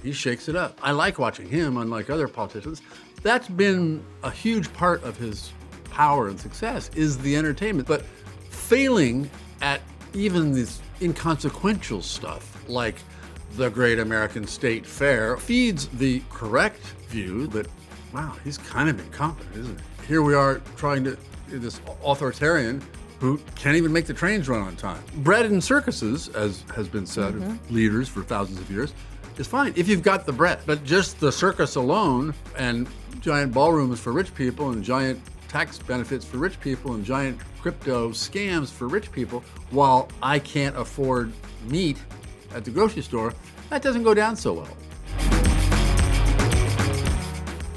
He shakes it up. I like watching him, unlike other politicians. That's been a huge part of his power and success, is the entertainment. But failing at even this inconsequential stuff, like the Great American State Fair, feeds the correct view that, wow, he's kind of incompetent, isn't he? Here we are trying to, this authoritarian who can't even make the trains run on time. Bread in circuses, as has been said of leaders for thousands of years, is fine if you've got the bread. But just the circus alone, and giant ballrooms for rich people, and giant tax benefits for rich people, and giant crypto scams for rich people, while I can't afford meat at the grocery store, that doesn't go down so well.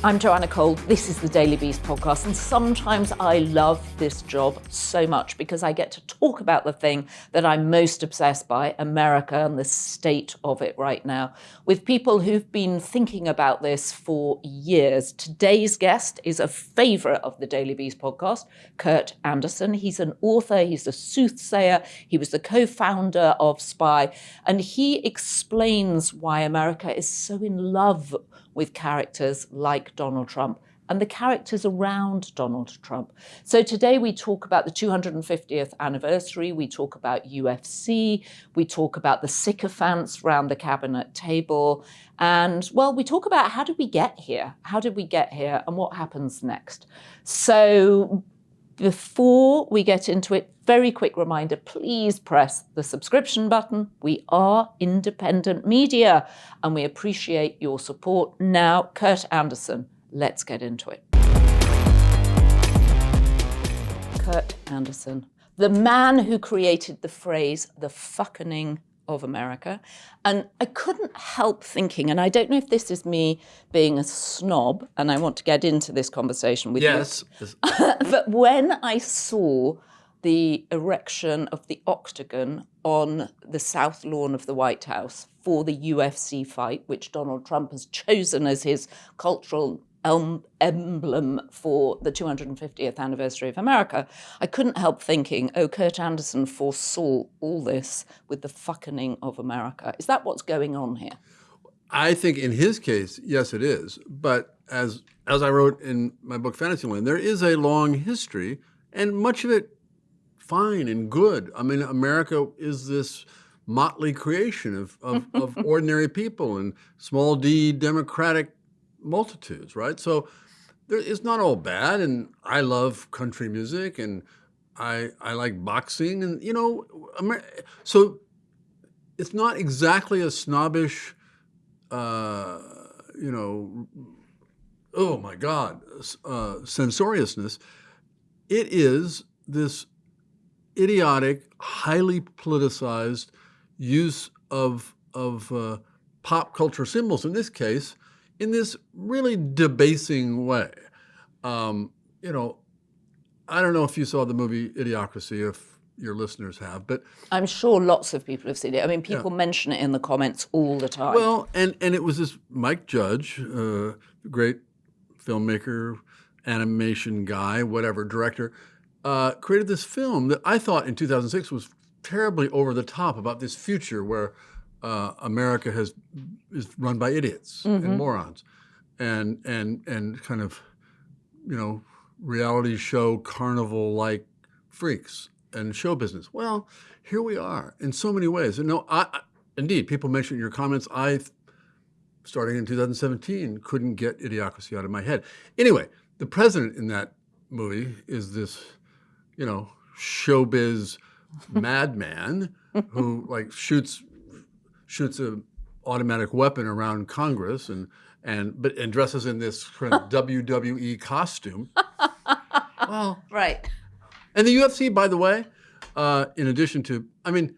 I'm Joanna Coles. This is the Daily Beast podcast, and sometimes I love this job so much because I get to talk about the thing that I'm most obsessed by, America and the state of it right now, with people who've been thinking about this for years. Today's guest is a favourite of the Daily Beast podcast, Kurt Andersen. He's an author, he's a soothsayer, he was the co-founder of Spy, and he explains why America is so in love with characters like Donald Trump and the characters around Donald Trump. So today we talk about the 250th anniversary, we talk about UFC, we talk about the sycophants round the cabinet table, and, well, we talk about how did we get here? How did we get here and what happens next? So before we get into it, very quick reminder, please press the subscription button. We are independent media and we appreciate your support. Now, Kurt Andersen, let's get into it. Kurt Andersen, the man who created the phrase, the fucking of America. And I couldn't help thinking, and I don't know if this is me being a snob, and I want to get into this conversation with you. But when I saw the erection of the octagon on the south lawn of the White House for the UFC fight, which Donald Trump has chosen as his cultural emblem for the 250th anniversary of America, I couldn't help thinking, oh, Kurt Andersen foresaw all this with the fucking of America. Is that what's going on here? I think in his case, yes, it is. But as I wrote in my book, Fantasyland, there is a long history, and much of it fine and good. I mean, America is this motley creation of ordinary people and small d democratic multitudes, right? So it's not all bad, and I love country music, and I like boxing, and, you know, so it's not exactly a snobbish, you know, oh my God, censoriousness. It is this idiotic, highly politicized use of pop culture symbols, in this case, in this really debasing way. You know, I don't know if you saw the movie Idiocracy, if your listeners have, but I'm sure lots of people have seen it. I mean, people mention it in the comments all the time. Well, and it was this Mike Judge, great filmmaker, animation guy, whatever, director, created this film that I thought in 2006 was terribly over the top about this future where America is run by idiots and morons, and kind of, you know, reality show carnival-like freaks and show business. Well, here we are in so many ways. And no, indeed, people mentioned in your comments, starting in 2017, couldn't get Idiocracy out of my head. Anyway, the president in that movie is this, you know, showbiz madman who like shoots an automatic weapon around Congress and dresses in this kind of WWE costume. Well, right. And the UFC, by the way, in addition to, I mean,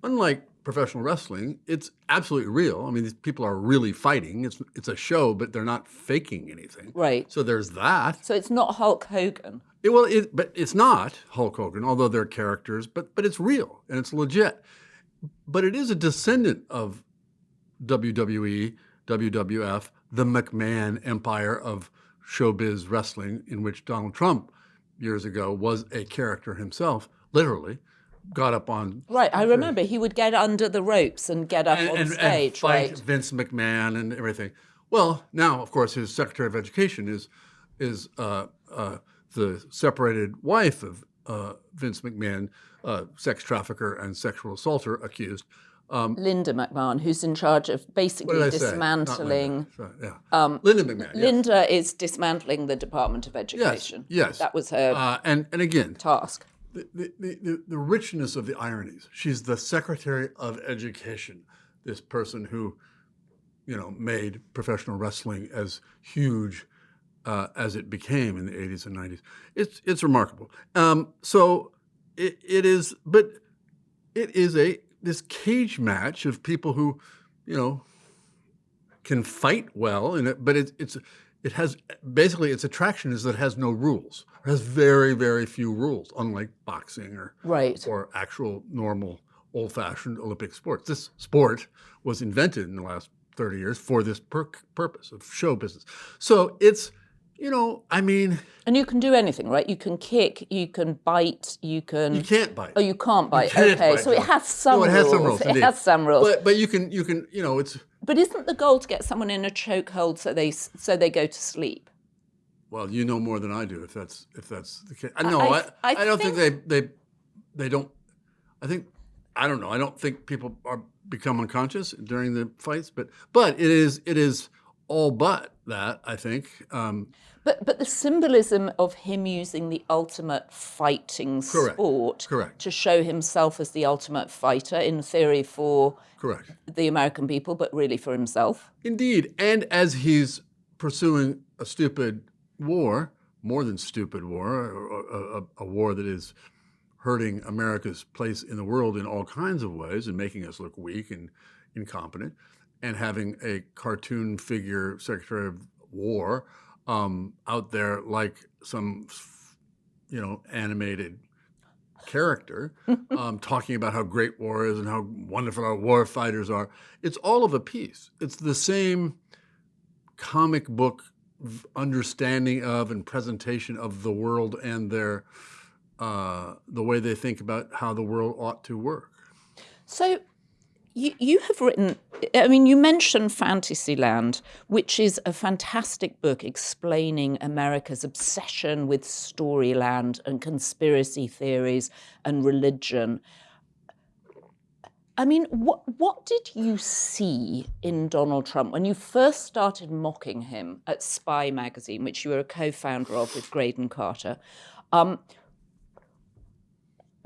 unlike professional wrestling, it's absolutely real. I mean, these people are really fighting. It's a show, but they're not faking anything. Right. So there's that. So it's not Hulk Hogan. But it's not Hulk Hogan, although they're characters, but it's real and it's legit. But it is a descendant of WWE, WWF, the McMahon empire of showbiz wrestling, in which Donald Trump years ago was a character himself, literally. got up on Right, I remember he would get under the ropes and get up on and stage, fight right? Vince McMahon and everything. Well, now of course his Secretary of Education is the separated wife of Vince McMahon, sex trafficker and sexual assaulter accused. Linda McMahon, who's in charge of What basically did I say? Not dismantling. Linda. Sorry, yeah. Linda McMahon. Yes. Linda is dismantling the Department of Yes. Education. Yes. That was her and again, task. the richness of the ironies. She's the Secretary of Education, this person who, made professional wrestling as huge as it became in the 80s and 90s. It's remarkable. So it is, but it is this cage match of people who, can fight well in it, but it has basically its attraction is that it has no rules. It has very, very few rules, unlike boxing or actual normal old-fashioned Olympic sports. This sport was invented in the last 30 years for this purpose of show business. So it's, And you can do anything, right? You can kick, you can bite, you can. You can't bite. Oh, you can't bite. Can't Okay, bite, so it no. has some No, it rules. has some rules. It Indeed. has some rules. But you can, it's. But isn't the goal to get someone in a chokehold so they go to sleep? Well, you know more than I do if that's the case. No, I don't think they don't. I don't know. I don't think people become unconscious during the fights, but it is all but that, I think. But the symbolism of him using the ultimate fighting sport to show himself as the ultimate fighter, in theory for the American people, but really for himself. Indeed. And as he's pursuing a stupid war, more than stupid war, a war that is hurting America's place in the world in all kinds of ways and making us look weak and incompetent, and having a cartoon figure Secretary of War out there like some, animated character, talking about how great war is and how wonderful our war fighters are. It's all of a piece. It's the same comic book understanding of and presentation of the world and their the way they think about how the world ought to work. So you have written, you mentioned Fantasyland, which is a fantastic book explaining America's obsession with storyland and conspiracy theories and religion. What did you see in Donald Trump when you first started mocking him at Spy magazine, which you were a co-founder of with Graydon Carter?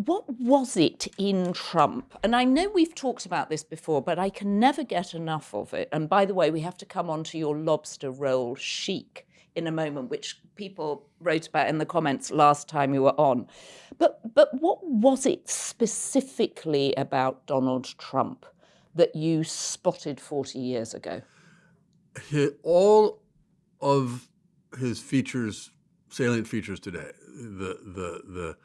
What was it in Trump? And I know we've talked about this before, but I can never get enough of it. And by the way, we have to come on to your lobster roll chic in a moment, which people wrote about in the comments last time you were on. But what was it specifically about Donald Trump that you spotted 40 years ago? All of his features, salient features today, the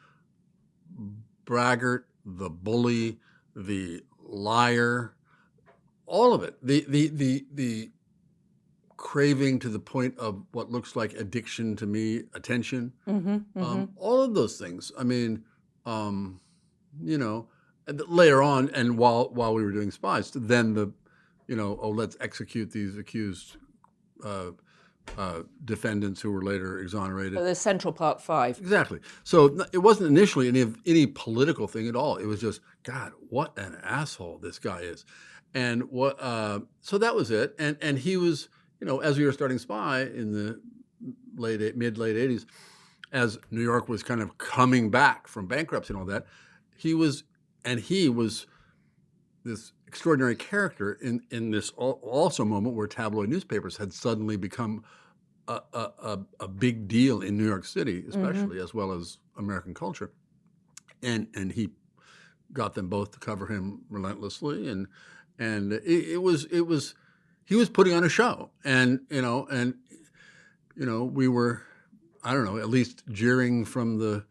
braggart, the bully, the liar, all of it, the craving to the point of what looks like addiction to me, attention, all of those things. Later on, and while we were doing Spies, then let's execute these accused defendants who were later exonerated. The Central Park Five. Exactly. So it wasn't initially any political thing at all. It was just, God, what an asshole this guy is. And so that was it. And he was, as we were starting Spy in the mid-late 80s, as New York was kind of coming back from bankruptcy and all that, he was this extraordinary character in this also moment where tabloid newspapers had suddenly become a big deal in New York City, especially, as well as American culture, and he got them both to cover him relentlessly, and he was putting on a show, and we were, I don't know, at least jeering from the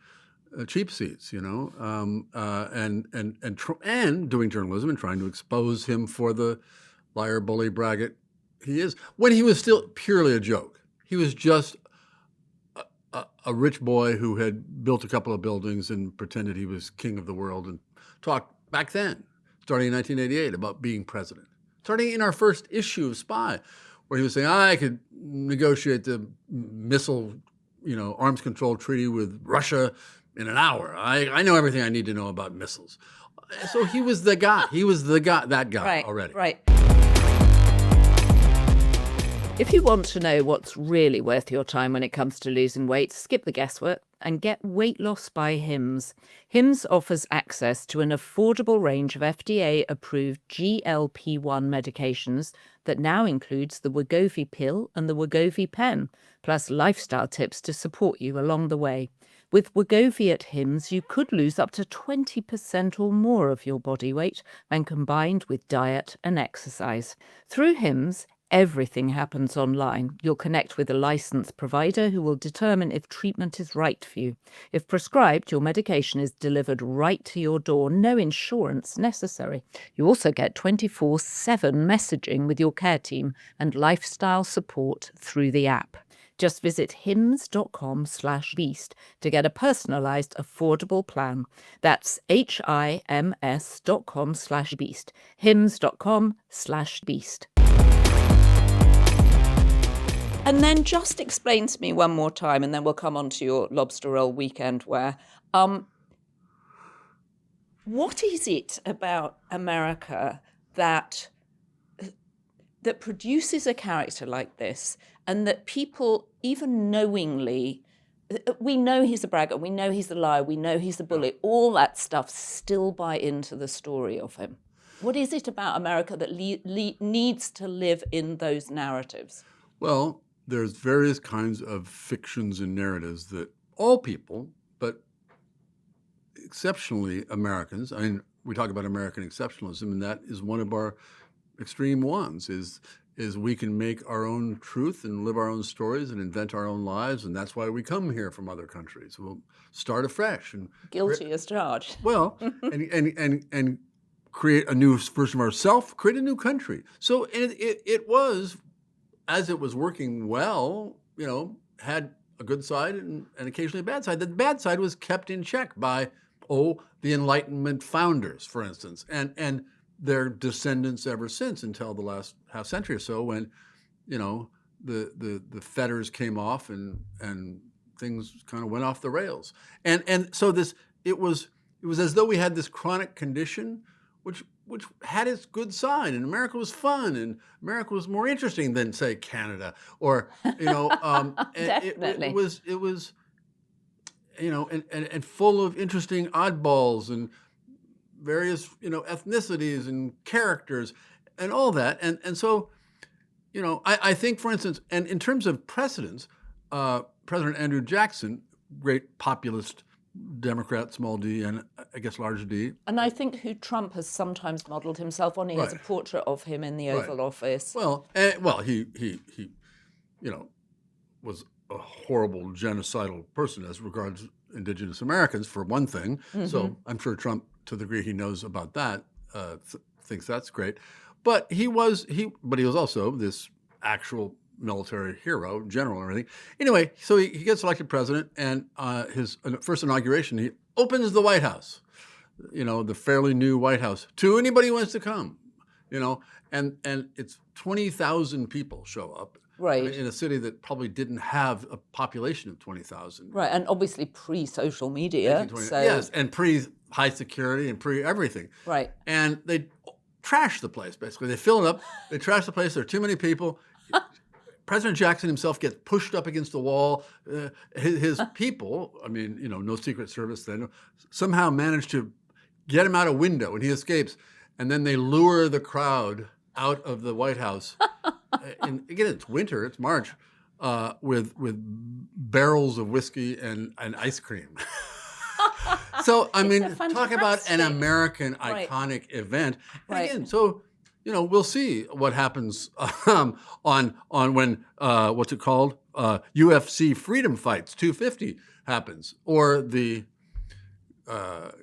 cheap seats, and doing journalism and trying to expose him for the liar, bully, braggart he is, when he was still purely a joke. He was just a rich boy who had built a couple of buildings and pretended he was king of the world and talk back then, starting in 1988, about being president. Starting in our first issue of Spy, where he was saying, I could negotiate the missile, arms control treaty with Russia in an hour. I know everything I need to know about missiles. So he was the guy. He was that guy already. Right. If you want to know what's really worth your time when it comes to losing weight, skip the guesswork and get Weight Loss by Hims. Hims offers access to an affordable range of FDA-approved GLP-1 medications that now includes the Wegovy pill and the Wegovy pen, plus lifestyle tips to support you along the way. With Wegovy at Hims, you could lose up to 20% or more of your body weight when combined with diet and exercise. Through Hims, everything happens online. You'll connect with a licensed provider who will determine if treatment is right for you. If prescribed, your medication is delivered right to your door, no insurance necessary. You also get 24/7 messaging with your care team and lifestyle support through the app. Just visit hims.com/beast to get a personalized, affordable plan. That's HIMS.com/beast. hims.com/beast. And then just explain to me one more time, and then we'll come on to your lobster roll weekend wear. What is it about America that produces a character like this, and that people, even knowingly, we know he's a braggart, we know he's a liar, we know he's a bully, all that stuff, still buy into the story of him? What is it about America that needs to live in those narratives? Well, there's various kinds of fictions and narratives that all people, but exceptionally Americans, we talk about American exceptionalism, and that is one of our extreme ones, is we can make our own truth and live our own stories and invent our own lives, and that's why we come here from other countries. We'll start afresh. And guilty as charged. Well, and create a new version of ourselves, create a new country. So it was, as it was working well, had a good side and occasionally a bad side. The bad side was kept in check by, the Enlightenment founders, for instance, and their descendants ever since, until the last half century or so, when, the fetters came off and things kind of went off the rails. And so it was as though we had this chronic condition, which had its good side, and America was fun, and America was more interesting than, say, Canada, or Definitely. It was and full of interesting oddballs and various ethnicities and characters and all that, and so I think, for instance, and in terms of precedents, President Andrew Jackson, great populist Democrat, small d, and I guess large d. And I think who Trump has sometimes modelled himself on. He has a portrait of him in the Oval Office. Well, he was a horrible genocidal person as regards indigenous Americans, for one thing. Mm-hmm. So I'm sure Trump, to the degree he knows about that, thinks that's great. But he was also this actual military hero, general and everything. Anyway, so he gets elected president, and his first inauguration, he opens the White House, the fairly new White House, to anybody who wants to come, and it's 20,000 people show up. Right. In a city that probably didn't have a population of 20,000. Right, and obviously pre-social media. Yes, and pre-high security and pre-everything. Right. And they trash the place, basically. They fill it up, they trash the place, there are too many people. President Jackson himself gets pushed up against the wall. His people, no Secret Service then, somehow manage to get him out a window, and he escapes. And then they lure the crowd out of the White House. And again, it's winter, it's March, with barrels of whiskey and ice cream. So, talk about an American iconic event. And again, so, we'll see what happens on when, what's it called? UFC Freedom Fights 250 happens, or the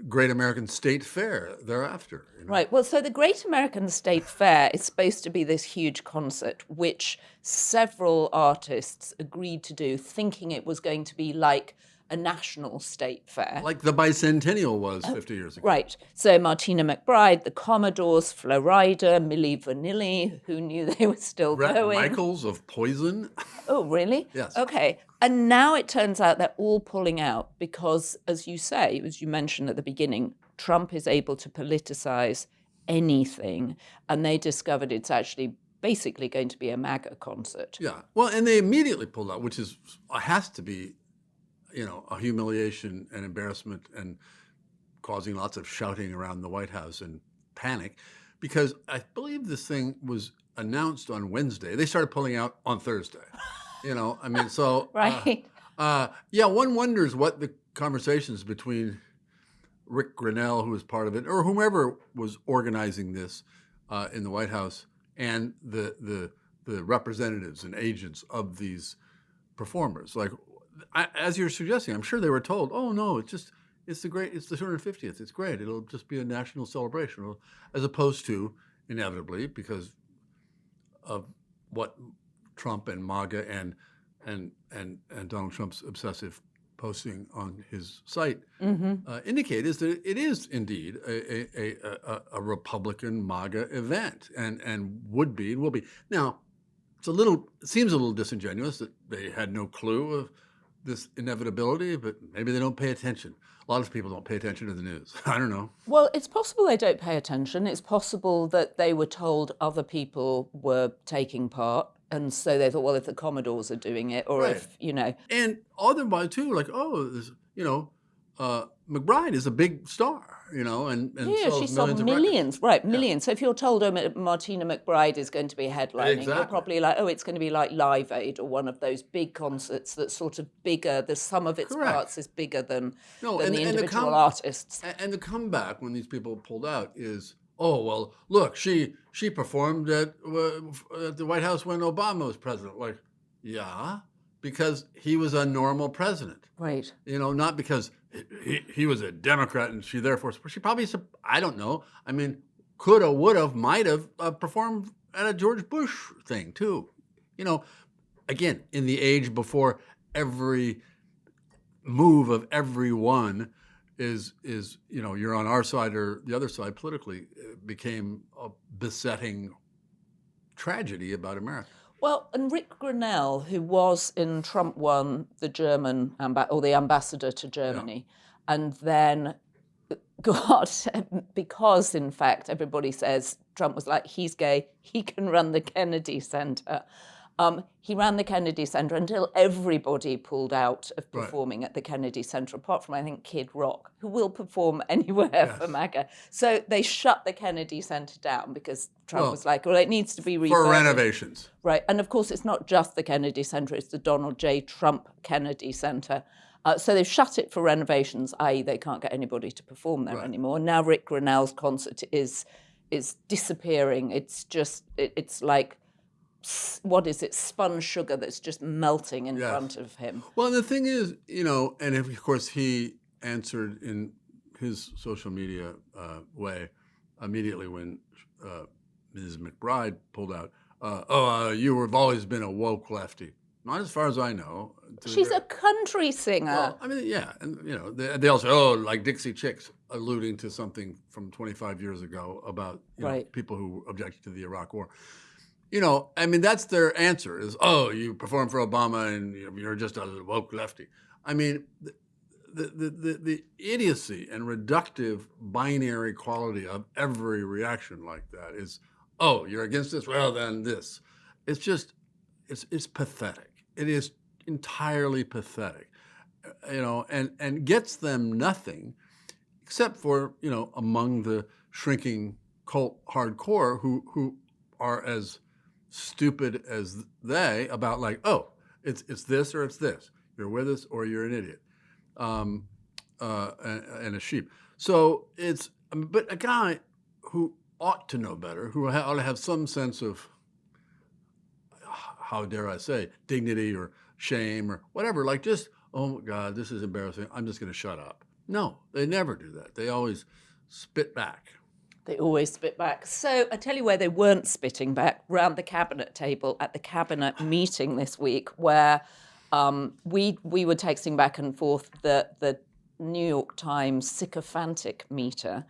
Great American State Fair thereafter. Right. Well, so the Great American State Fair is supposed to be this huge concert, which several artists agreed to do, thinking it was going to be like a national state fair. Like the bicentennial was 50 years ago. Right. So Martina McBride, the Commodores, Flo Rida, Milli Vanilli, who knew they were still Bret going. Michaels of Poison. Oh, really? Yes. Okay. And now it turns out they're all pulling out because, as you say, as you mentioned at the beginning, Trump is able to politicize anything. And they discovered it's actually basically going to be a MAGA concert. Yeah. Well, and they immediately pulled out, which has to be, a humiliation and embarrassment and causing lots of shouting around the White House and panic, because I believe this thing was announced on Wednesday. They started pulling out on Thursday. So Right. One wonders what the conversations between Rick Grenell, who was part of it, or whomever was organizing this in the White House, and the representatives and agents of these performers. Like, as you're suggesting, I'm sure they were told, "Oh no, it's the 250th. It's great. It'll just be a national celebration," as opposed to inevitably, because of what Trump and MAGA and Donald Trump's obsessive posting on his site indicate, is that it is indeed a Republican MAGA event, and would be and will be. Now, it seems a little disingenuous that they had no clue of this inevitability, but maybe they don't pay attention. A lot of people don't pay attention to the news. I don't know. Well, it's possible they don't pay attention. It's possible that they were told other people were taking part, and so they thought, well, if the Commodores are doing it, or Right. if, And otherwise too, like, McBride is a big star, and yeah, sells she sold millions of millions, records. right, millions. So if you're told, Martina McBride is going to be headlining, you're Exactly. probably like, it's going to be like Live Aid or one of those big concerts that's sort of bigger. The sum of its Correct. parts is bigger than No, the and the individual artists. And the comeback when these people pulled out is, oh, well, look, she performed at the White House when Obama was president. Like, yeah, because he was a normal president. Right. Not because he was a Democrat and she therefore, she probably, I don't know. I mean, coulda, woulda, might have performed at a George Bush thing too. Again, in the age before every move of everyone is you're on our side or the other side politically, became a besetting tragedy about America. Well, and Rick Grenell, who was in Trump won the German the ambassador to Germany, and then got, because in fact everybody says Trump was like, he's gay, he can run the Kennedy Center. He ran the Kennedy Center until everybody pulled out of performing at the Kennedy Center, apart from, I think, Kid Rock, who will perform anywhere for MAGA. So they shut the Kennedy Center down because Trump was like, well, it needs to be refurbished. For renovations. Right. And of course, it's not just the Kennedy Center, it's the Donald J. Trump Kennedy Center. So they've shut it for renovations, i.e. they can't get anybody to perform there anymore. Now Rick Grenell's concert is disappearing. It's just, it's like, what is it, spun sugar that's just melting in front of him. Well, the thing is, and of course he answered in his social media way immediately when Ms. McBride pulled out, you have always been a woke lefty. Not as far as I know. She's a country singer. Well, I mean, yeah. And, they all say, like Dixie Chicks, alluding to something from 25 years ago about people who objected to the Iraq War. I mean, that's their answer is, you perform for Obama and you're just a woke lefty. I mean, the idiocy and reductive binary quality of every reaction like that is, you're against this? Well, then this. It's just, it's pathetic. It is entirely pathetic, and gets them nothing except for, among the shrinking cult hardcore who are as stupid as they about like, it's this or it's this. You're with us or you're an idiot, and a sheep. So but a guy who ought to know better, who ought to have some sense of, how dare I say, dignity or shame or whatever, like just, oh my God, this is embarrassing, I'm just going to shut up. No, they never do that. They always spit back. They always spit back. So I tell you where they weren't spitting back, round the cabinet table at the cabinet meeting this week, where we were texting back and forth the New York Times sycophantic meter.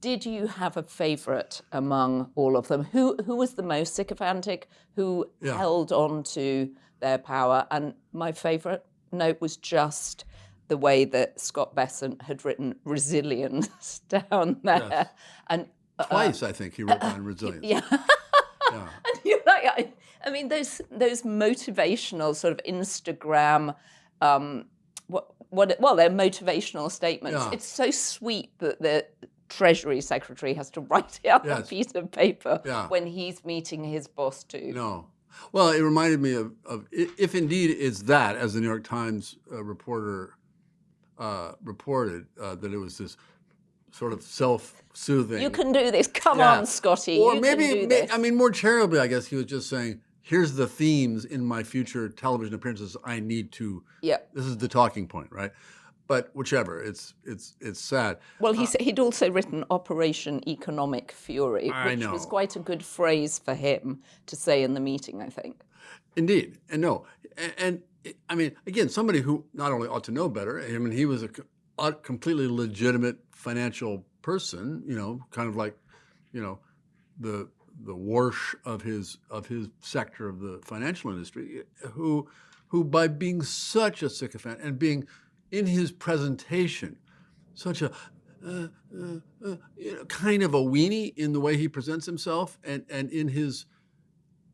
Did you have a favorite among all of them? Who was the most sycophantic? Who held on to their power? And my favorite note was just the way that Scott Besant had written resilience down there. Yes. And Twice, I think, he wrote down resilience. yeah. Yeah. And you're like, I mean, those motivational sort of Instagram, they're motivational statements. Yeah. It's so sweet that the Treasury Secretary has to write it out on a piece of paper when he's meeting his boss too. No. Well, it reminded me of if indeed it's that, as the New York Times reporter reported, that it was this sort of self-soothing. You can do this. Come on, Scotty. Or you maybe, can do this. I mean, more charitably, I guess he was just saying, here's the themes in my future television appearances I need to. Yeah. This is the talking point, right? But whichever, it's sad. Well, he'd also written Operation Economic Fury, which was quite a good phrase for him to say in the meeting, I think. Indeed. And no. And I mean, again, somebody who not only ought to know better, I mean, he was a completely legitimate financial person, kind of like, the Warsh of his sector of the financial industry, who by being such a sycophant and being in his presentation such a kind of a weenie in the way he presents himself and in his,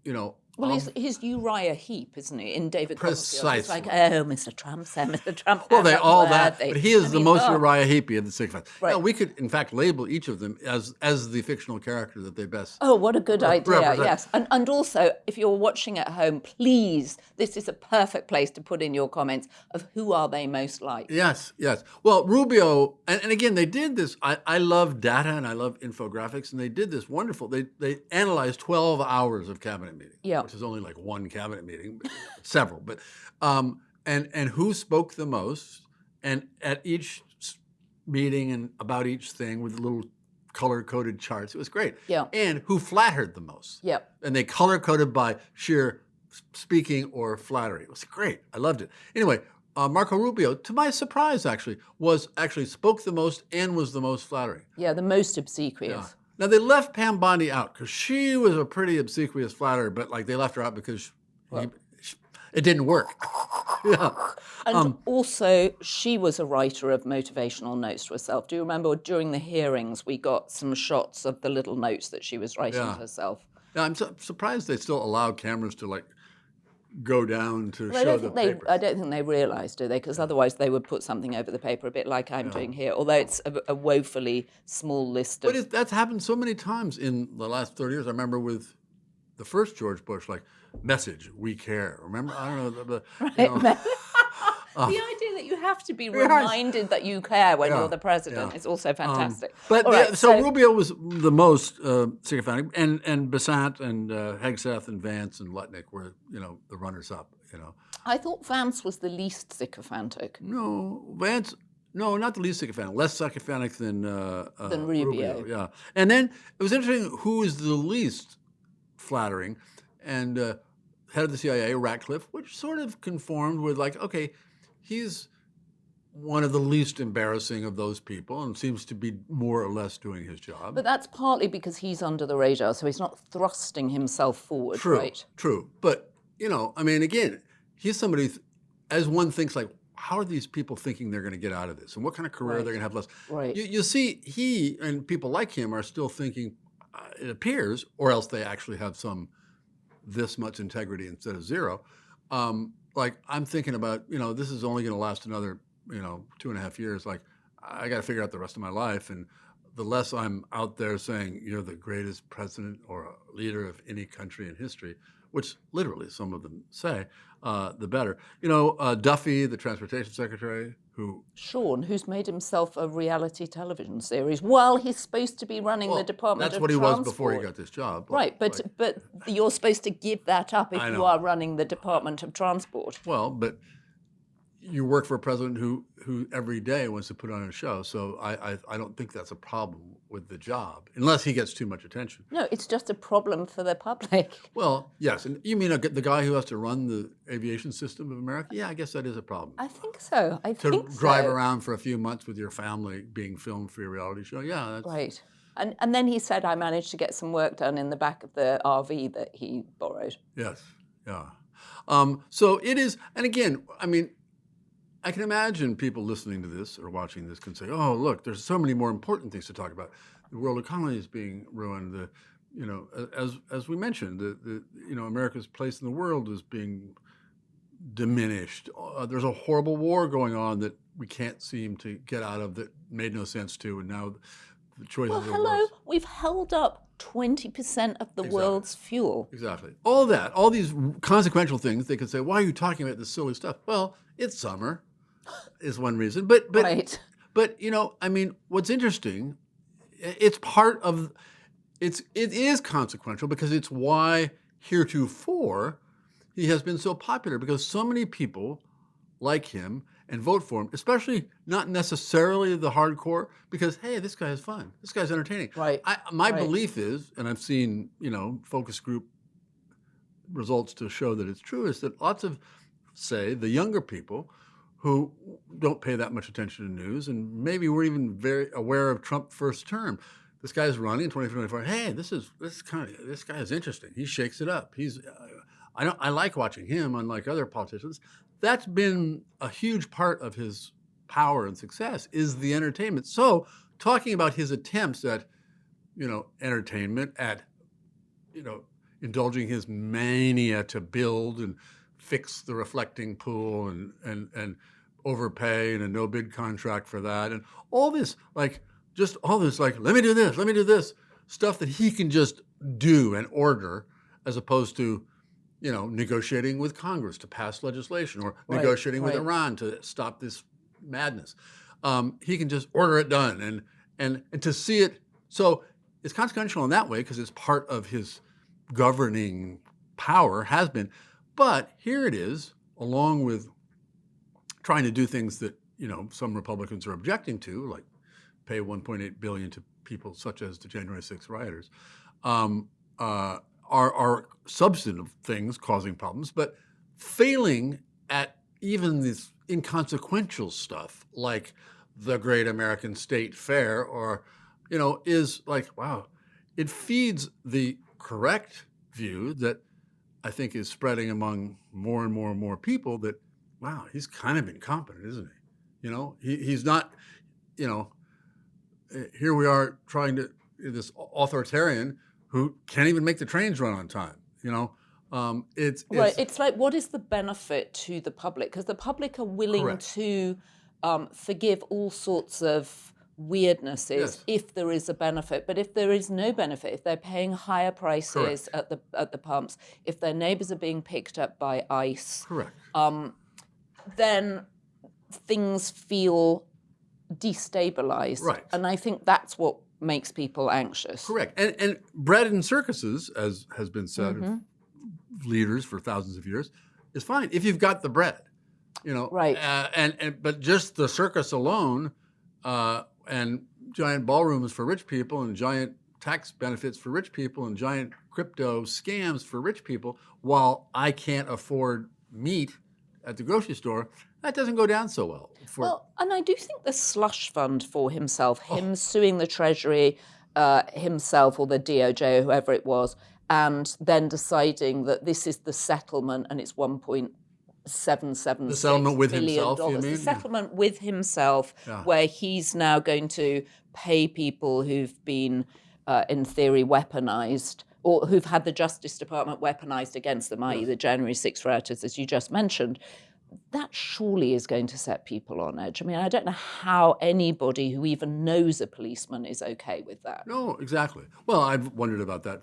Well, he's Uriah Heep, isn't he, in David Copperfield? It's like, Precisely. oh, Mr. Trump, sir, Mr. Trump. Well, they all that, worthy. but he is the most oh. Uriah Heepy of the sycophants. Right. Now, we could, in fact, label each of them as the fictional character that they best. Oh, what a good idea, represent. yes. And also, if you're watching at home, please, this is a perfect place to put in your comments of who are they most like. Yes, yes. Well, Rubio, and again, they did this. I love data and I love infographics, and they did this wonderful. They analyzed 12 hours of cabinet meeting, which is only like one cabinet meeting, but several. But and who spoke the most, and at each meeting and about each thing with little color-coded charts. It was great. Yeah. And who flattered the most. Yeah. And they color-coded by sheer speaking or flattery. It was great. I loved it. Anyway, Marco Rubio, to my surprise, actually spoke the most and was the most flattering. Yeah, the most obsequious. Yeah. Now, they left Pam Bondi out because she was a pretty obsequious flatterer, but they left her out because it didn't work. Yeah. And also, she was a writer of motivational notes to herself. Do you remember during the hearings, we got some shots of the little notes that she was writing to herself? Yeah, I'm surprised they still allow cameras to go down to show the papers. I don't think they realise, do they? Because otherwise they would put something over the paper, a bit like I'm doing here, although it's a woefully small list of... But that's happened so many times in the last 30 years. I remember with the first George Bush, message, we care. Remember? I don't know. The idea that you have to be reminded that you care when you're the president is also fantastic. So Rubio was the most sycophantic, and Besant and Hegseth and Vance and Lutnick were, the runners-up. I thought Vance was the least sycophantic. No, Vance. No, not the least sycophantic. Less sycophantic than Rubio. Yeah, and then it was interesting who is the least flattering, and head of the CIA, Ratcliffe, which sort of conformed with okay, he's one of the least embarrassing of those people and seems to be more or less doing his job. But that's partly because he's under the radar, so he's not thrusting himself forward, right? True. But, again, he's somebody, as one thinks, how are these people thinking they're going to get out of this? And what kind of career they're going to have less? Right. You see, he and people like him are still thinking, it appears, or else they actually have this much integrity instead of zero. I'm thinking about, this is only going to last another, 2.5 years. I got to figure out the rest of my life. And the less I'm out there saying you're the greatest president or leader of any country in history, which literally some of them say, the better. Duffy, the transportation secretary, Sean, who's made himself a reality television series while he's supposed to be running the Department of Transport. That's what he was before he got this job. Right, but you're supposed to give that up if you are running the Department of Transport. Well, but you work for a president who every day wants to put on a show. So I don't think that's a problem with the job, unless he gets too much attention. No, it's just a problem for the public. Well, yes. And you mean the guy who has to run the aviation system of America? Yeah, I guess that is a problem. I think so. To drive around for a few months with your family being filmed for your reality show. Yeah, that's Right. And then he said, I managed to get some work done in the back of the RV that he borrowed. Yes, yeah. So it is, and again, I mean, I can imagine people listening to this or watching this can say, "Oh, look, there's so many more important things to talk about. The world economy is being ruined. As we mentioned, America's place in the world is being diminished. There's a horrible war going on that we can't seem to get out of that made no sense to, and now the choices Well, are hello, worse." we've held up 20% of the world's fuel. Exactly. All that, all these consequential things, they could say, "Why are you talking about this silly stuff?" Well, it's summer, is one reason. But Right. but I mean, what's interesting, it's part of it is consequential because it's why heretofore he has been so popular, because so many people like him and vote for him, especially not necessarily the hardcore, because, hey, this guy is fun. This guy's entertaining. Right. My Right. belief is, and I've seen, focus group results to show that it's true, is that lots of, say, the younger people who don't pay that much attention to news and maybe weren't even very aware of Trump's first term. This guy's running in 2024. Hey, this guy is interesting. He shakes it up. I like watching him, unlike other politicians. That's been a huge part of his power and success, is the entertainment. So talking about his attempts at, entertainment, at, indulging his mania to build and fix the reflecting pool and overpay and a no bid contract for that, and all this, let me do this stuff that he can just do and order, as opposed to negotiating with Congress to pass legislation, or negotiating with Iran to stop this madness. He can just order it done, and to see it. So it's consequential in that way because it's part of his governing power, has been. But here it is, along with trying to do things that some Republicans are objecting to, like pay $1.8 billion to people such as the January 6th rioters. Are substantive things causing problems, but failing at even this inconsequential stuff like the Great American State Fair, or, is like, wow, it feeds the correct view that I think is spreading among more and more and more people that, wow, he's kind of incompetent, isn't he? He's not, here we are trying to, this authoritarian who can't even make the trains run on time. It's right. It's like, what is the benefit to the public? Because the public are willing Correct. to forgive all sorts of weirdnesses Yes. if there is a benefit. But if there is no benefit, if they're paying higher prices at the pumps, if their neighbours are being picked up by ICE, Correct. then things feel destabilized. Right. And I think that's what makes people anxious. Correct. And bread in circuses, as has been said Mm-hmm. of leaders for thousands of years, is fine if you've got the bread. Right. But just the circus alone, and giant ballrooms for rich people, and giant tax benefits for rich people, and giant crypto scams for rich people, while I can't afford meat at the grocery store, that doesn't go down so well. Well, and I do think the slush fund for himself, him suing the Treasury himself or the DOJ or whoever it was, and then deciding that this is the settlement and it's $1.776 The settlement with billion himself, you dollars. mean? The settlement with himself, Yeah. where he's now going to pay people who've been, in theory, weaponized, or who've had the Justice Department weaponized against them, i.e. the January 6th rioters, as you just mentioned. That surely is going to set people on edge. I mean, I don't know how anybody who even knows a policeman is okay with that. No, exactly. Well, I've wondered about that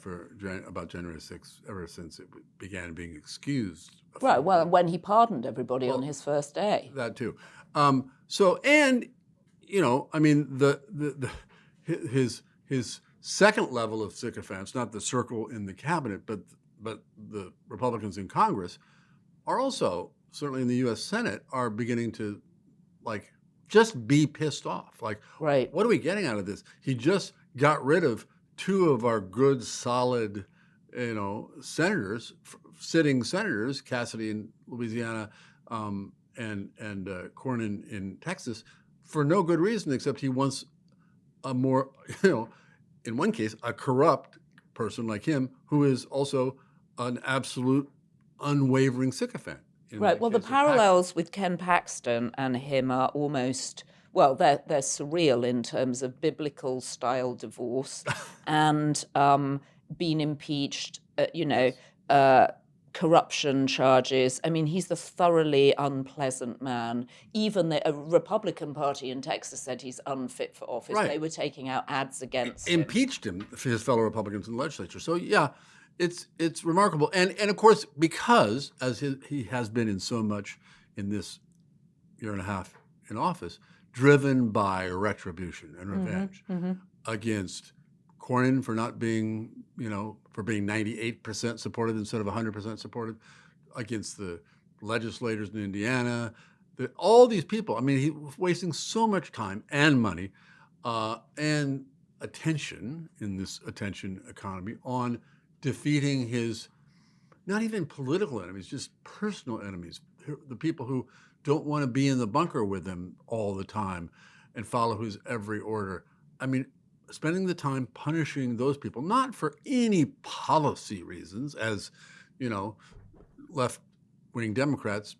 about January 6th ever since it began being excused. Right, well, when he pardoned everybody on his first day. That too. His second level of sycophants, not the circle in the cabinet, but the Republicans in Congress, are also certainly in the U.S. Senate, are beginning to like just be pissed off. Like, Right. what are we getting out of this? He just got rid of two of our good, solid, senators, sitting senators, Cassidy in Louisiana, and Cornyn in Texas, for no good reason except he wants a more, in one case, a corrupt person like him who is also an absolute unwavering sycophant. Right. Well, the parallels with Ken Paxton and him are almost, well, they're surreal in terms of biblical style divorce and being impeached, corruption charges. I mean, he's the thoroughly unpleasant man. Even the Republican Party in Texas said he's unfit for office. Right. They were taking out ads against him. Impeached him, his fellow Republicans in the legislature. So, yeah, it's remarkable. And of course, because, as he has been in so much in this year and a half in office, driven by retribution and revenge against Cornyn for not being, for being 98% supported instead of 100% supported, against the legislators in Indiana, all these people. I mean, he was wasting so much time and money and attention in this attention economy on defeating his, not even political enemies, just personal enemies, the people who don't want to be in the bunker with him all the time and follow his every order. I mean, spending the time punishing those people, not for any policy reasons, as, left-wing Democrats,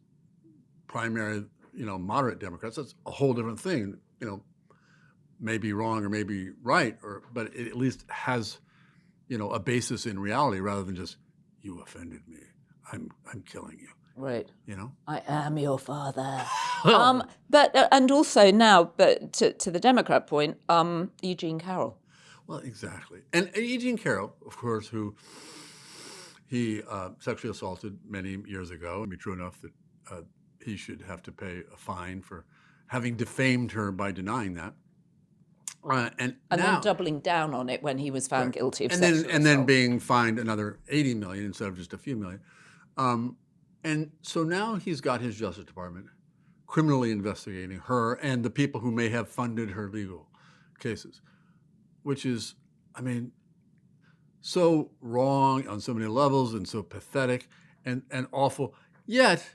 primary, moderate Democrats, that's a whole different thing, may be wrong or may be right, but it at least has, a basis in reality rather than just, you offended me, I'm killing you. Right. You I am your father. But and also now, but to the Democrat point, Eugene Carroll. Well, exactly. And Eugene Carroll, of course, who he sexually assaulted many years ago, and be true enough that he should have to pay a fine for having defamed her by denying that. And now, then doubling down on it when he was found guilty of sexual assault. And then being fined another $80 million instead of just a few million. And so now he's got his Justice Department criminally investigating her and the people who may have funded her legal cases, which is, I mean, so wrong on so many levels and so pathetic and awful. Yet,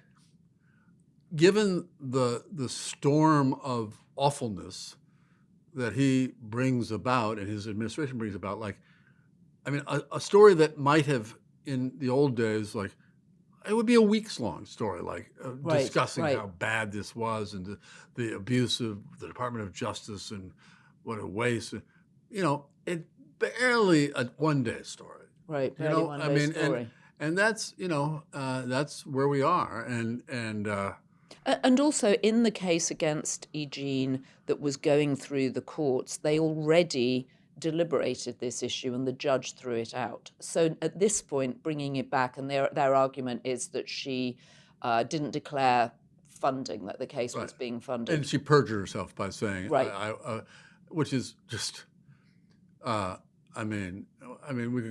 given the storm of awfulness that he brings about and his administration brings about, a story that might have in the old days, it would be a weeks-long story, discussing how bad this was and the abuse of the Department of Justice and what a waste. It barely a one-day story. Right, barely one-day story. And that's, that's where we are. And also in the case against Eugene that was going through the courts, they already deliberated this issue and the judge threw it out. So at this point, bringing it back, and their argument is that she didn't declare funding, that the case was being funded. And she perjured herself by saying, which is just, we could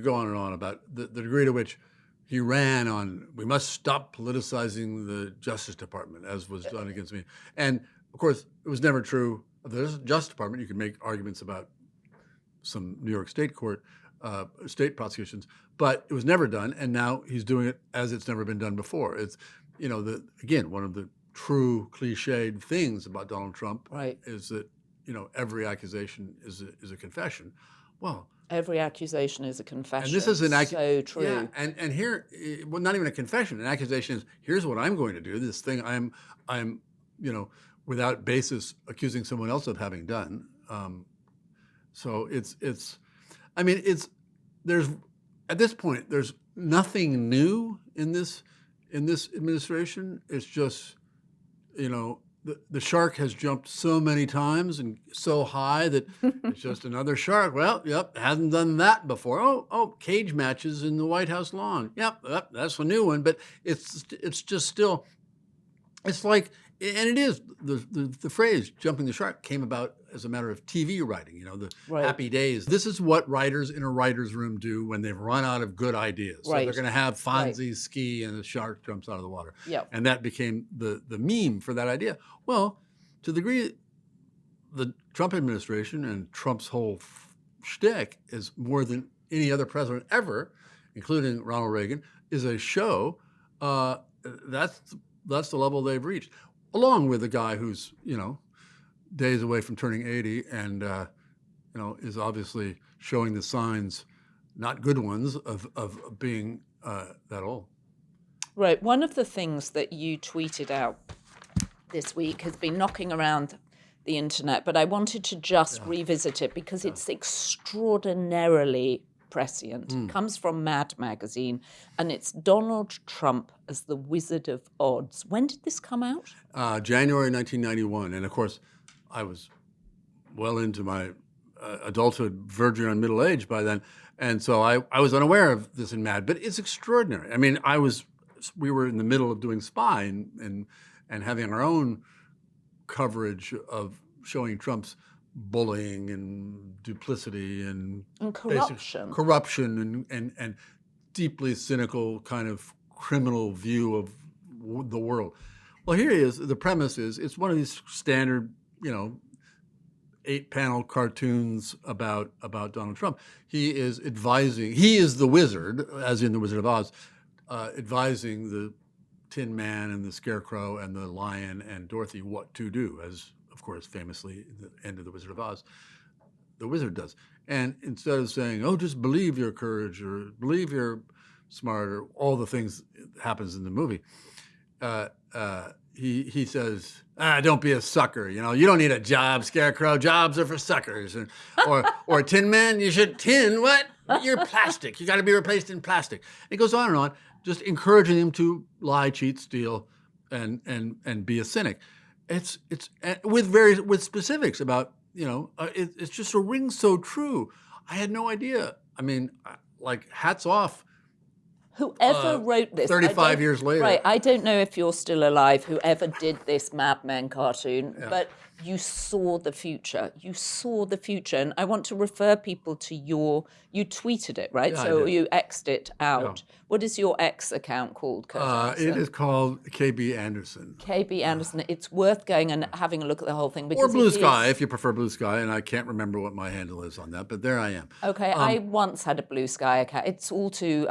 go on and on about the degree to which he ran on, we must stop politicizing the Justice Department, as was done against me. And of course, it was never true of the Justice Department. You could make arguments about some New York State court, state prosecutions, but it was never done. And now he's doing it as it's never been done before. It's, again, one of the true cliched things about Donald Trump is that, every accusation is a confession. Well, every accusation is a confession. And this is so true. Yeah, and here, well, not even a confession. An accusation is, here's what I'm going to do. This thing I'm, without basis accusing someone else of having done. So there's at this point there's nothing new in this administration. It's just, the shark has jumped so many times and so high that it's just another shark. Well, yep, hasn't done that before. Oh, cage matches in the White House lawn. Yep, that's a new one. But it's just still, it's like And it is the phrase "jumping the shark" came about as a matter of TV writing. The Right. happy days. This is what writers in a writer's room do when they've run out of good ideas. So Right. they're going to have Fonzie ski and the shark jumps out of the water. Yeah. And that became the meme for that idea. Well, to the degree the Trump administration and Trump's whole shtick is more than any other president ever, including Ronald Reagan, is a show. That's the level they've reached, along with a guy who's days away from turning 80 and is obviously showing the signs, not good ones, of being that old. Right. One of the things that you tweeted out this week has been knocking around the internet, but I wanted to just revisit it because it's extraordinarily prescient. It comes from Mad Magazine, and it's Donald Trump as the Wizard of Odds. When did this come out? January 1991. And of course, I was well into my adulthood, verging on middle age by then. And so I was unaware of this in Mad, but it's extraordinary. I mean, we were in the middle of doing Spy and having our own coverage of showing Trump's bullying and duplicity and corruption. and deeply cynical kind of criminal view of the world. Well, here he is. The premise is it's one of these standard, 8-panel cartoons about Donald Trump. He is advising. He is the wizard, as in the Wizard of Oz, advising the Tin Man and the Scarecrow and the Lion and Dorothy what to do, as of course famously at the end of the Wizard of Oz, the wizard does. And instead of saying, "Oh, just believe your courage" or "believe you're smart" or all the things that happens in the movie, he says, "Don't be a sucker. You don't need a job, Scarecrow. Jobs are for suckers." Or Tin Man, you should tin what? You're plastic. You got to be replaced in plastic. It goes on and on, just encouraging him to lie, cheat, steal, and be a cynic. It's with specifics about it's just rings so true. I had no idea. I mean, like hats off. Whoever wrote this, 35 years later. Right, I don't know if you're still alive, whoever did this Mad Men cartoon, but you saw the future. You saw the future. And I want to refer people to you tweeted it, right? Yeah, so I did. you X'd it out. Yeah. What is your X account called, Kurt Andersen? It is called KB Andersen. KB Andersen. It's worth going and having a look at the whole thing. Because Or Blue Sky, if you prefer Blue Sky, and I can't remember what my handle is on that, but there I am. Okay, I once had a Blue Sky account. It's all too,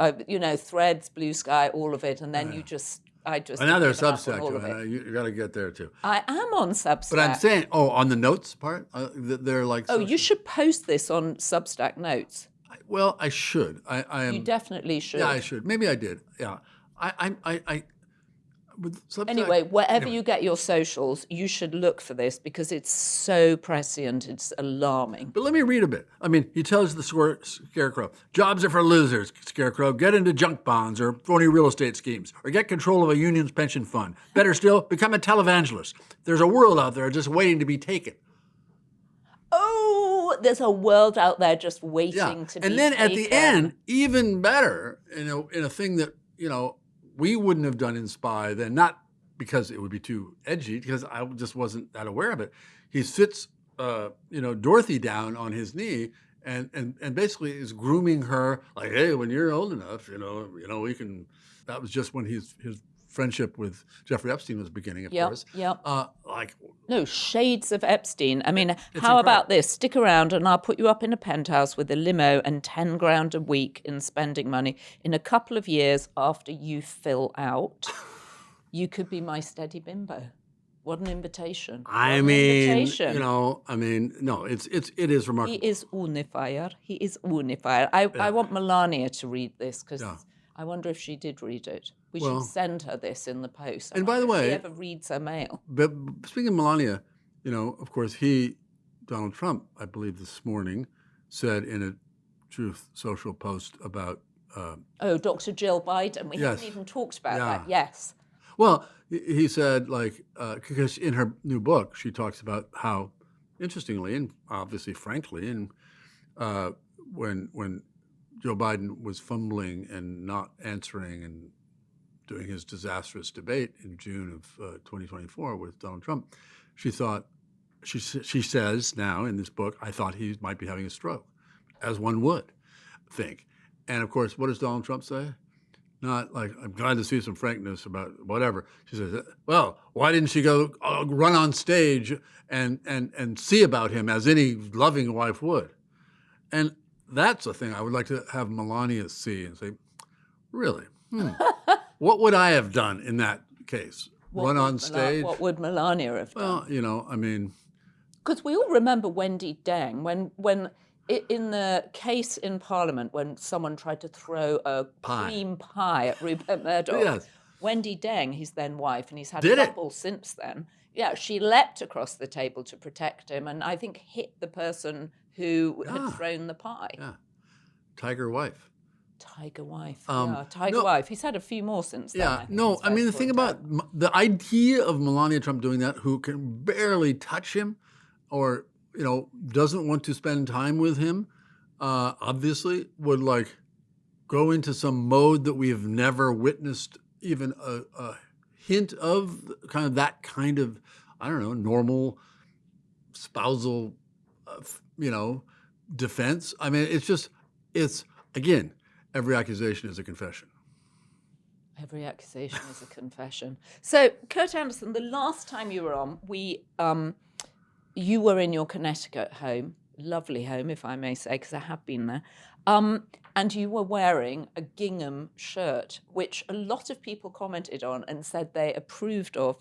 Threads, Blue Sky, all of it, and then I just. And now there's given up on Substack, all of Joanna. it. You got to get there too. I am on Substack. But I'm saying, on the notes part, they're like. Oh, you should post this on Substack Notes. Well, I should. I am. You definitely should. Yeah, I should. Maybe I did. Yeah. I with Substack, Anyway, wherever you get your socials, you should look for this because it's so prescient. It's alarming. But let me read a bit. I mean, he tells the Scarecrow, "Jobs are for losers, Scarecrow. Get into junk bonds or phony real estate schemes, or get control of a union's pension fund. Better still, become a televangelist. There's a world out there just waiting to be taken." Oh, there's a world out there just waiting to be And then taken. at the end, even better, in a thing that, we wouldn't have done in Spy then, not because it would be too edgy, because I just wasn't that aware of it. He sits, Dorothy down on his knee and basically is grooming her like, "Hey, when you're old enough, we can." That was just when his friendship with Jeffrey Epstein was beginning, of course. Yep. Like, No, shades of Epstein. I mean, how incredible. about this? Stick around and I'll put you up in a penthouse with a limo and 10 grand a week in spending money. In a couple of years after you fill out, you could be my steady bimbo. What an invitation. I What an mean, invitation. no, it is remarkable. He is unifier. He is unifier. I want Melania to read this because I wonder if she did read it. We should send her this in the post. And by the way, if she ever reads her mail. But speaking of Melania, of course, Donald Trump, I believe this morning, said in a Truth Social post about. Dr. Jill Biden. We haven't even talked about that. Yes. Well, he said, because in her new book, she talks about how, interestingly and obviously frankly, and when Joe Biden was fumbling and not answering and doing his disastrous debate in June of 2024 with Donald Trump, she says now in this book, I thought he might be having a stroke, as one would think. And of course, what does Donald Trump say? Not like, I'm glad to see some frankness about whatever. She says, well, why didn't she go run on stage and see about him as any loving wife would? And that's a thing I would like to have Melania see and say, really? What would I have done in that case? Run on stage? What would Melania have done? Well, I mean... Because we all remember Wendy Deng, when in the case in Parliament, when someone tried to throw a cream pie at Rupert Murdoch, yes. Wendy Deng, his then wife, and he's had a couple since then, she leapt across the table to protect him and I think hit the person who had thrown the pie. Yeah. Tiger wife. Tiger wife. He's had a few more since then. Yeah, I mean, the thing about the idea of Melania Trump doing that, who can barely touch him or, doesn't want to spend time with him, obviously would like go into some mode that we have never witnessed even a hint of, that kind of, I don't know, normal spousal, defense. I mean, it's again, every accusation is a confession. Every accusation is a confession. So, Kurt Andersen, the last time you were on, you were in your Connecticut home, lovely home, if I may say, because I have been there, and you were wearing a gingham shirt, which a lot of people commented on and said they approved of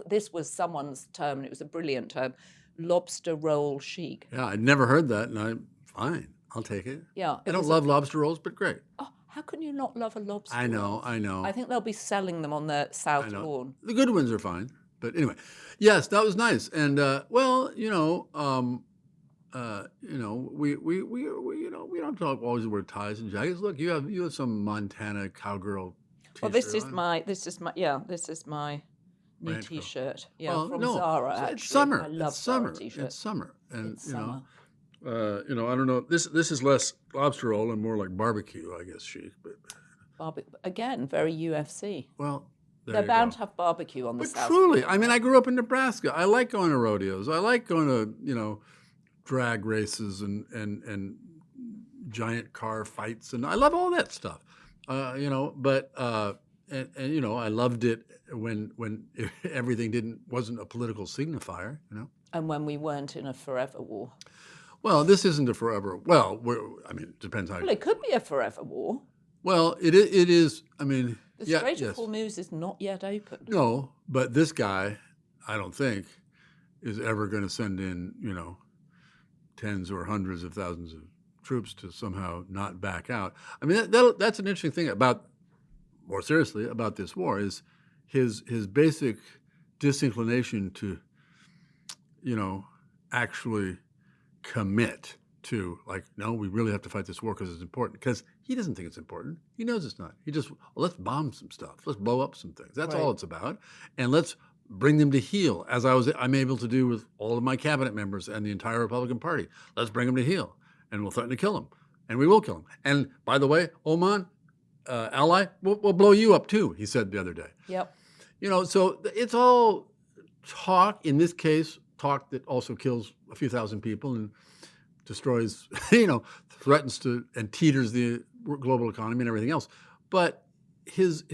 this was someone's term, and it was a brilliant term, lobster roll chic. Yeah, I'd never heard that, and fine, I'll take it. Yeah, I don't love lobster rolls, but great. Oh, how can you not love a lobster I know. I think they'll be selling them on the South Lawn. The good ones are fine. But anyway, yes, that was nice. And, we don't talk always the word ties and jackets. Look, you have some Montana cowgirl t-shirt. Well, this is my new t-shirt. Yeah, from Zara, actually. It's summer. I love Zara t-shirts. It's summer. And, it's summer. I don't know. This is less lobster roll and more like barbecue, I guess, chic. But again, very UFC. Well, they're bound to have barbecue on the South. But truly, I mean, I grew up in Nebraska. I like going to rodeos. I like going to, drag races and giant car fights, and I love all that stuff. But I loved it when everything wasn't a political signifier. And when we weren't in a forever war. Well, this isn't a forever. Well, it depends how. Well, it could be a forever war. Well, it is. I mean, the Strait of Hormuz is not yet open. No, but this guy, I don't think, is ever going to send in, tens or hundreds of thousands of troops to somehow not back out. I mean, that's an interesting thing more seriously, about this war is his basic disinclination to, actually commit to, like, no, we really have to fight this war because it's important. Because he doesn't think it's important. He knows it's not. He just, let's bomb some stuff. Let's blow up some things. That's all it's about. And let's bring them to heel, as I'm able to do with all of my cabinet members and the entire Republican Party. Let's bring them to heel, and we'll threaten to kill them. And we will kill them. And by the way, Oman, ally, we'll blow you up too, he said the other day. Yep. So it's all talk, in this case, talk that also kills a few thousand people and destroys, threatens to and teeters the global economy and everything else. But his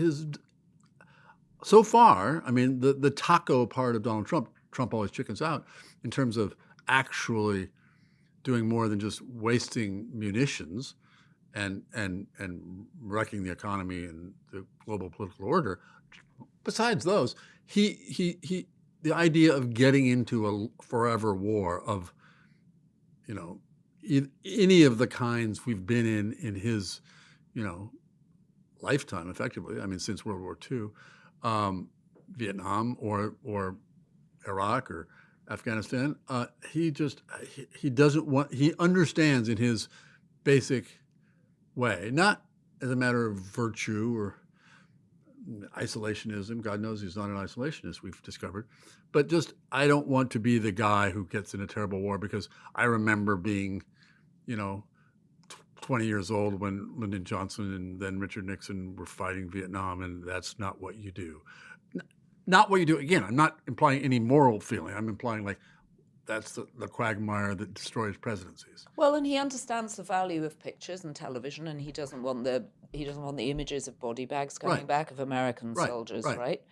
so far, I mean, the taco part of Donald Trump always chickens out in terms of actually doing more than just wasting munitions and wrecking the economy and the global political order. Besides those, the idea of getting into a forever war of, any of the kinds we've been in his, lifetime, effectively. I mean, since World War II, Vietnam or Iraq or Afghanistan, he doesn't want. He understands in his basic way, not as a matter of virtue or isolationism. God knows he's not an isolationist, we've discovered. But just, I don't want to be the guy who gets in a terrible war, because I remember being, 20 years old when Lyndon Johnson and then Richard Nixon were fighting Vietnam, and that's not what you do. Not what you do. Again, I'm not implying any moral feeling. I'm implying like that's the quagmire that destroys presidencies. Well, and he understands the value of pictures and television, and he doesn't want the images of body bags coming back of American soldiers, right?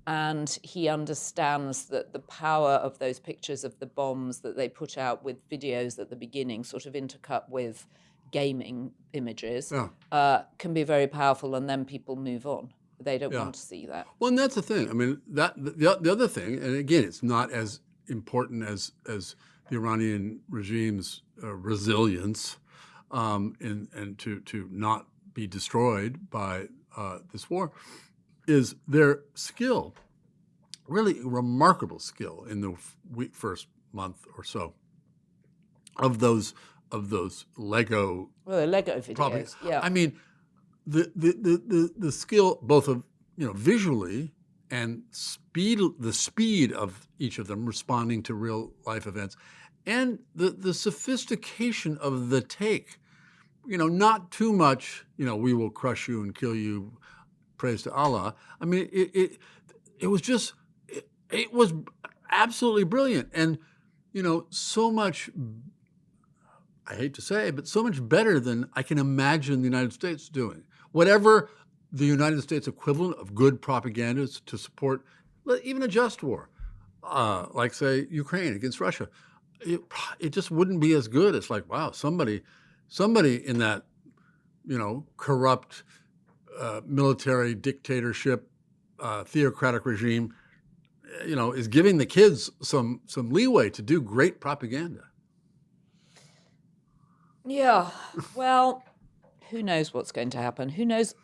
And he understands that the power of those pictures of the bombs that they put out with videos at the beginning, sort of intercut with gaming images, can be very powerful, and then people move on. They don't want to see that. Well, and that's the thing. I mean, that the other thing, and again, it's not as important as the Iranian regime's resilience and to not be destroyed by this war, is their skill, really remarkable skill in the first month or so of those Lego. Well, the Lego videos, probably, yeah. I mean, the skill both of visually and the speed of each of them responding to real life events, and the sophistication of the take. Not too much. We will crush you and kill you. Praise to Allah. I mean, it was just it was absolutely brilliant, and so much. I hate to say, but so much better than I can imagine the United States doing. Whatever the United States equivalent of good propaganda is to support even a just war, like say Ukraine against Russia, it just wouldn't be as good. It's like, wow, somebody in that corrupt military dictatorship theocratic regime is giving the kids some leeway to do great propaganda. Yeah, well, who knows what's going to happen? Who knows?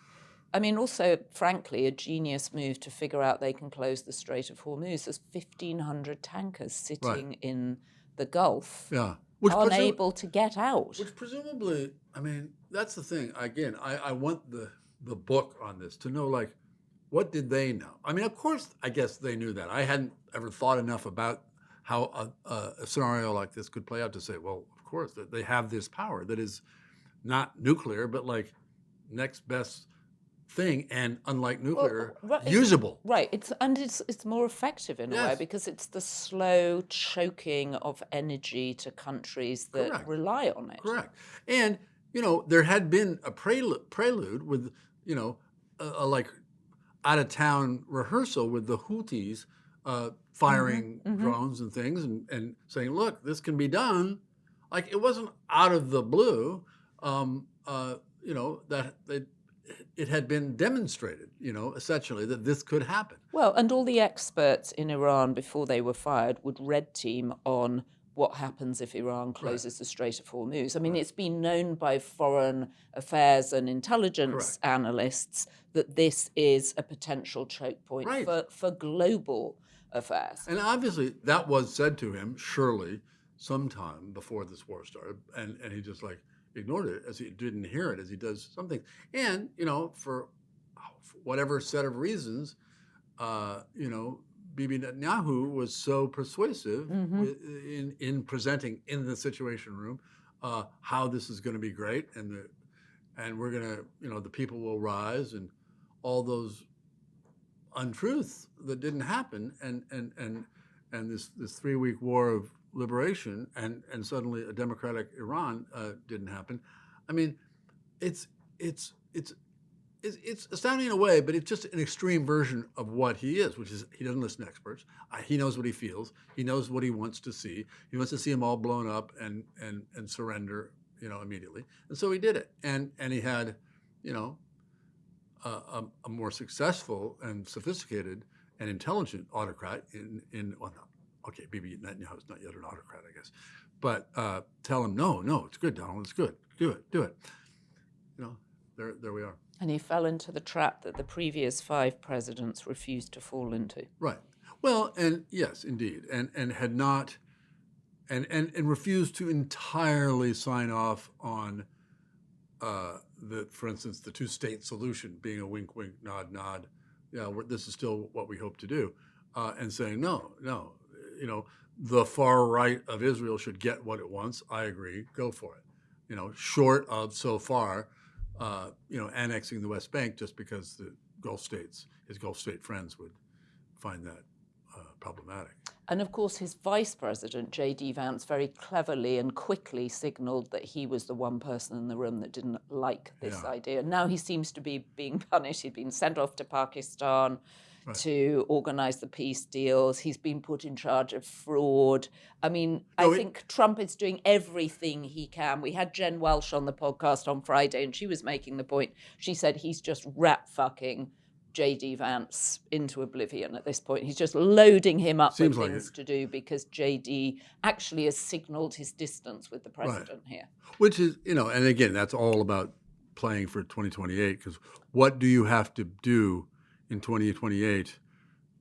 I mean, also, frankly, a genius move to figure out they can close the Strait of Hormuz. There's 1,500 tankers sitting in the Gulf, unable to get out. Which presumably, I mean, that's the thing. Again, I want the book on this to know, like, what did they know? I mean, of course, I guess they knew that. I hadn't ever thought enough about how a scenario like this could play out to say, well, of course, that they have this power that is not nuclear, but like next best thing, and unlike nuclear, usable. Right. It's more effective in a way because it's the slow choking of energy to countries that rely on it. Correct. And there had been a prelude with a like out of town rehearsal with the Houthis firing drones and things and saying, look, this can be done. Like, it wasn't out of the blue, that it had been demonstrated, essentially, that this could happen. Well, and all the experts in Iran before they were fired would red team on what happens if Iran closes the Strait of Hormuz. I mean, it's been known by foreign affairs and intelligence analysts that this is a potential choke point for global affairs. And obviously that was said to him, surely, sometime before this war started, and he just like ignored it, as he didn't hear it, as he does something. And for whatever set of reasons, Bibi Netanyahu was so persuasive in presenting in the Situation Room how this is going to be great, and we're going to the people will rise, and all those untruths that didn't happen, and this 3-week war of liberation, and suddenly a democratic Iran didn't happen. I mean, it's astounding in a way, but it's just an extreme version of what he is, which is he doesn't listen to experts. He knows what he feels. He knows what he wants to see. He wants to see them all blown up and surrender, immediately. And so he did it. And he had, a more successful and sophisticated and intelligent autocrat Bibi Netanyahu is not yet an autocrat, I guess. But tell him, no, it's good, Donald, it's good. Do it. There we are. And he fell into the trap that the previous 5 presidents refused to fall into. Right. Well, and yes, indeed. And had not, and refused to entirely sign off on for instance, the 2-state solution being a wink, wink, nod, nod. This is still what we hope to do. And saying, no, the far right of Israel should get what it wants. I agree. Go for it. short of so far, annexing the West Bank just because the his Gulf state friends would find that problematic. And of course, his vice president, J.D. Vance, very cleverly and quickly signaled that he was the one person in the room that didn't like this idea. Now he seems to be being punished. He's been sent off to Pakistan to organize the peace deals. He's been put in charge of fraud. I mean, I think Trump is doing everything he can. We had Jen Welsh on the podcast on Friday, and she was making the point. She said he's just rat fucking J.D. Vance into oblivion at this point. He's just loading him up with things to do because J.D. actually has signaled his distance with the president here. Which is, and again, that's all about playing for 2028, because what do you have to do in 2028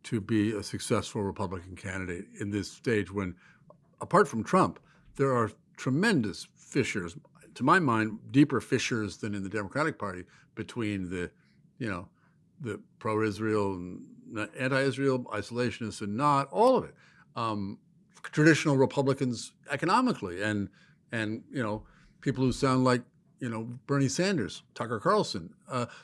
to be a successful Republican candidate in this stage when, apart from Trump, there are tremendous fissures, to my mind, deeper fissures than in the Democratic Party between the pro-Israel and anti-Israel, isolationists and not, all of it. Traditional Republicans economically and people who sound like, Bernie Sanders, Tucker Carlson.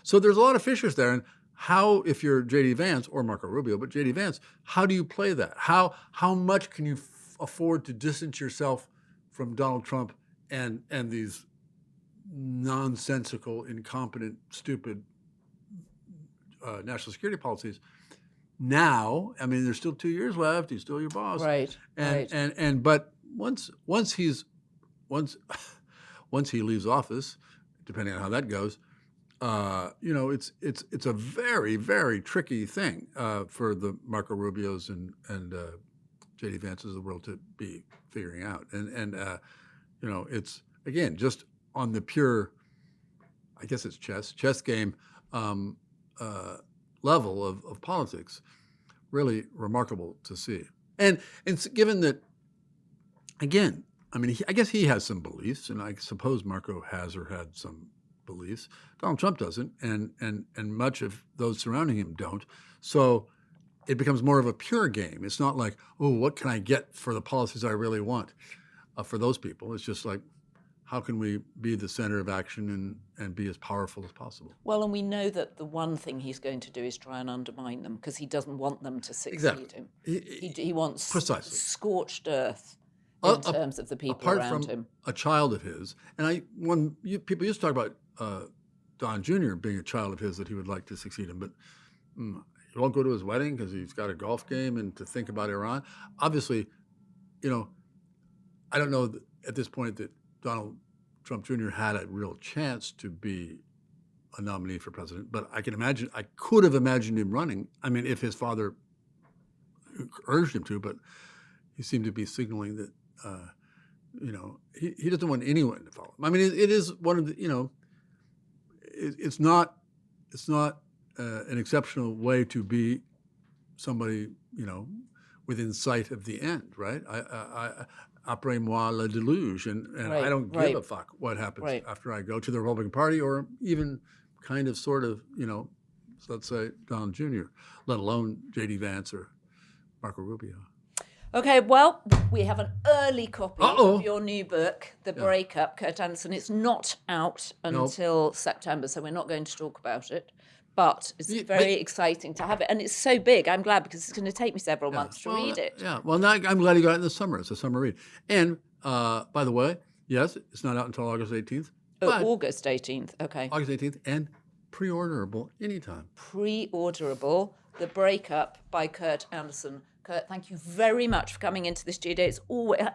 So there's a lot of fissures there. And how, if you're J.D. Vance or Marco Rubio, but J.D. Vance, how do you play that? How much can you afford to distance yourself from Donald Trump and these nonsensical, incompetent, stupid national security policies? Now, I mean, there's still 2 years left. He's still your boss, right? But once he leaves office, depending on how that goes, it's a very, very tricky thing for the Marco Rubios and J.D. Vances of the world to be figuring out. And it's, again, just on the pure, I guess it's chess game level of politics, really remarkable to see. And it's given that, again, I mean, I guess he has some beliefs, and I suppose Marco has or had some beliefs. Donald Trump doesn't, and much of those surrounding him don't. So it becomes more of a pure game. It's not like, oh, what can I get for the policies I really want for those people? It's just like, how can we be the center of action and be as powerful as possible? Well, and we know that the one thing he's going to do is try and undermine them because he doesn't want them to succeed him. He wants precisely scorched earth in terms of the people around him. A child of his, and people used to talk about Don Jr. being a child of his that he would like to succeed him, but he won't go to his wedding because he's got a golf game and to think about Iran. Obviously, I don't know at this point that Donald Trump Jr. had a real chance to be a nominee for president, but I could have imagined him running. I mean, if his father urged him to, but he seemed to be signaling that, he doesn't want anyone to follow him. I mean, it is one of the, it's not an exceptional way to be somebody, within sight of the end, right? Après-moi le déluge, and I don't give a fuck what happens after I go to the Republican Party or even kind of sort of, let's say Donald Jr., let alone J.D. Vance or Marco Rubio. Okay, well, we have an early copy of your new book, The Breakup, Kurt Andersen. It's not out until September, so we're not going to talk about it. But it's very exciting to have it. And it's so big, I'm glad, because it's going to take me several months to read it. Yeah, well, now I'm glad you got it in the summer. It's a summer read. And, by the way, yes, it's not out until August 18th. Oh, August 18th, okay. August 18th, and pre-orderable anytime. Pre-orderable, The Breakup by Kurt Andersen. Kurt, thank you very much for coming into the studio.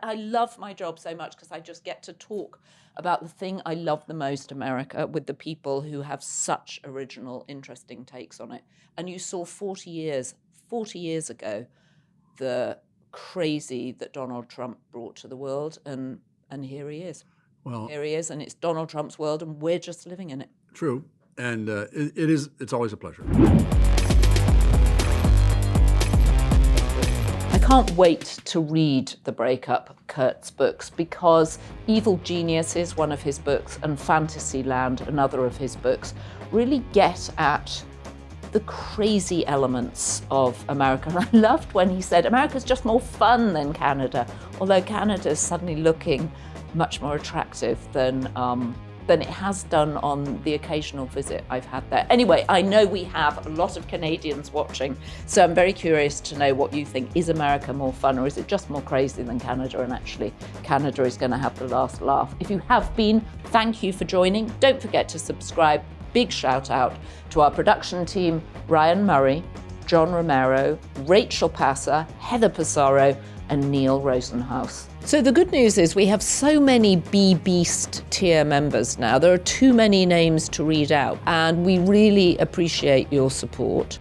I love my job so much because I just get to talk about the thing I love the most, America, with the people who have such original, interesting takes on it. And you saw 40 years ago, the crazy that Donald Trump brought to the world, and here he is. Well, here he is, and it's Donald Trump's world, and we're just living in it. True, and it's always a pleasure. I can't wait to read The Breakup, Kurt's books, because Evil Geniuses, one of his books, and Fantasyland, another of his books, really get at the crazy elements of America. And I loved when he said, America's just more fun than Canada, although Canada's suddenly looking much more attractive than it has done on the occasional visit I've had there. Anyway, I know we have a lot of Canadians watching, so I'm very curious to know what you think. Is America more fun, or is it just more crazy than Canada? And actually, Canada is going to have the last laugh. If you have been, thank you for joining. Don't forget to subscribe. Big shout out to our production team, Ryan Murray, John Romero, Rachel Passer, Heather Passaro, and Neil Rosenhaus. So the good news is we have so many B-Beast tier members now. There are too many names to read out, and we really appreciate your support.